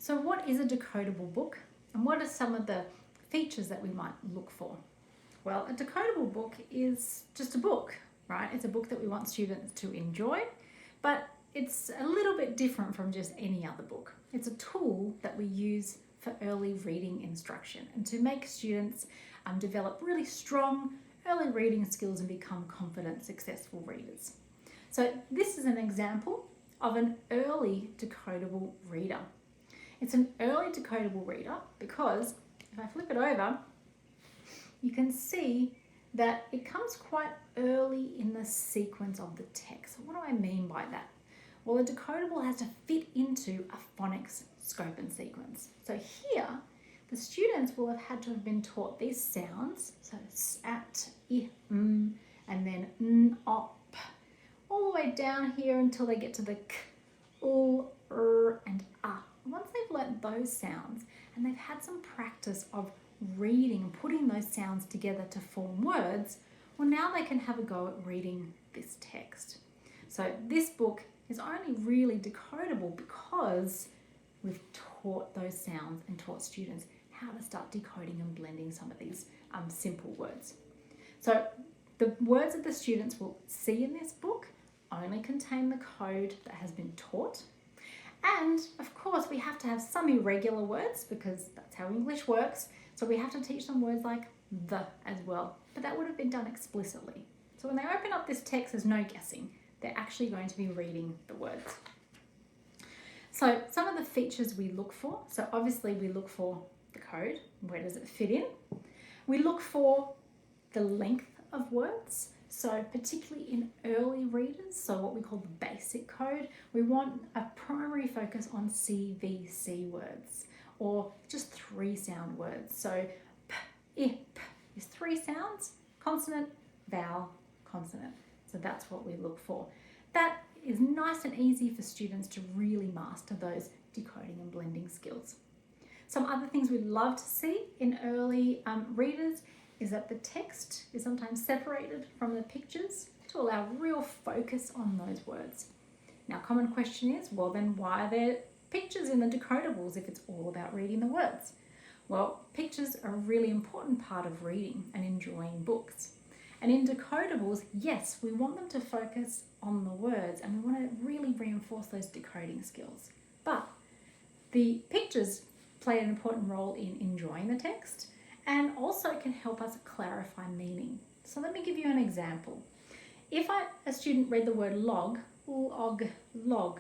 So what is a decodable book, and what are some of the features that we might look for? Well, a decodable book is just a book, right? It's a book that we want students to enjoy, but it's a little bit different from just any other book. It's a tool that we use for early reading instruction and to make students develop really strong early reading skills and become confident, successful readers. So this is an example of an early decodable reader. It's an early decodable reader because if I flip it over, you can see that it comes quite early in the sequence of the text. What do I mean by that? Well, a decodable has to fit into a phonics scope and sequence. So here, the students will have had to have been taught these sounds, so sat, I, and then n, op, all the way down here until they get to the k, ul, and ah. Once they've learnt those sounds and they've had some practice of reading and putting those sounds together to form words, well, now they can have a go at reading this text. So this book is only really decodable because we've taught those sounds and taught students how to start decoding and blending some of these simple words. So the words that the students will see in this book only contain the code that has been taught. And of course, we have to have some irregular words because that's how English works. So we have to teach them words like the as well, but that would have been done explicitly. So when they open up this text, there's no guessing. They're actually going to be reading the words. So some of the features we look for. So obviously we look for the code. Where does it fit in? We look for the length of words. So particularly in early readers, so what we call the basic code, we want a primary focus on CVC words or just 3 sound words. So p, I, p is 3 sounds, consonant, vowel, consonant. So that's what we look for. That is nice and easy for students to really master those decoding and blending skills. Some other things we'd love to see in early readers is that the text is sometimes separated from the pictures to allow real focus on those words. Now, common question is, well then why are there pictures in the decodables if it's all about reading the words? Well, pictures are a really important part of reading and enjoying books. And in decodables, yes, we want them to focus on the words and we want to really reinforce those decoding skills. But the pictures play an important role in enjoying the text and also can help us clarify meaning. So let me give you an example. If a student read the word log, log,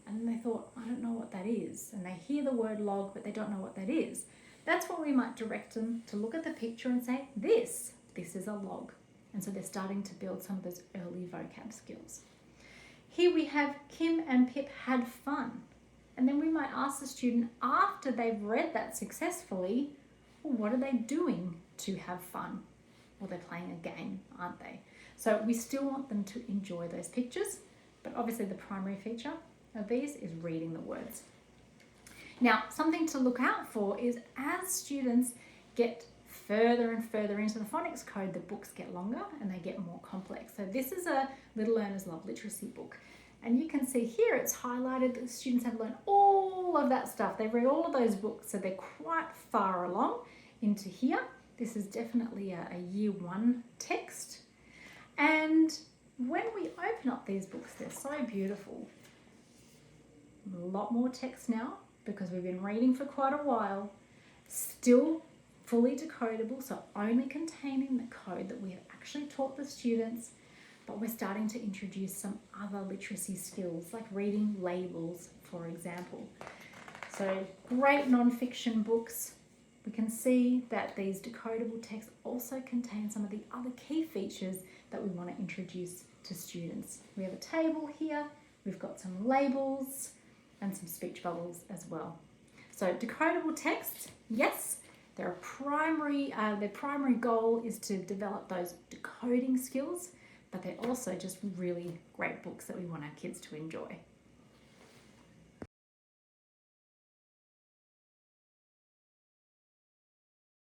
and they thought, I don't know what that is, and they hear the word log but they don't know what that is, that's when we might direct them to look at the picture and say, this is a log. And so they're starting to build some of those early vocab skills. Here we have Kim and Pip had fun. And then we might ask the student after they've read that successfully, well, what are they doing to have fun? Well, they're playing a game, aren't they? So we still want them to enjoy those pictures, but obviously the primary feature of these is reading the words. Now, something to look out for is as students get further and further into the phonics code, the books get longer and they get more complex. So this is a Little Learners Love Literacy book. And you can see here it's highlighted that the students have learned all of that stuff. They've read all of those books, so they're quite far along into here. This is definitely a year 1 text. And when we open up these books, they're so beautiful. A lot more text now because we've been reading for quite a while. Still fully decodable, so only containing the code that we have actually taught the students, but we're starting to introduce some other literacy skills like reading labels, for example. So great non-fiction books. We can see that these decodable texts also contain some of the other key features that we want to introduce to students. We have a table here, we've got some labels and some speech bubbles as well. So decodable texts, yes, their primary goal is to develop those decoding skills, but they're also just really great books that we want our kids to enjoy.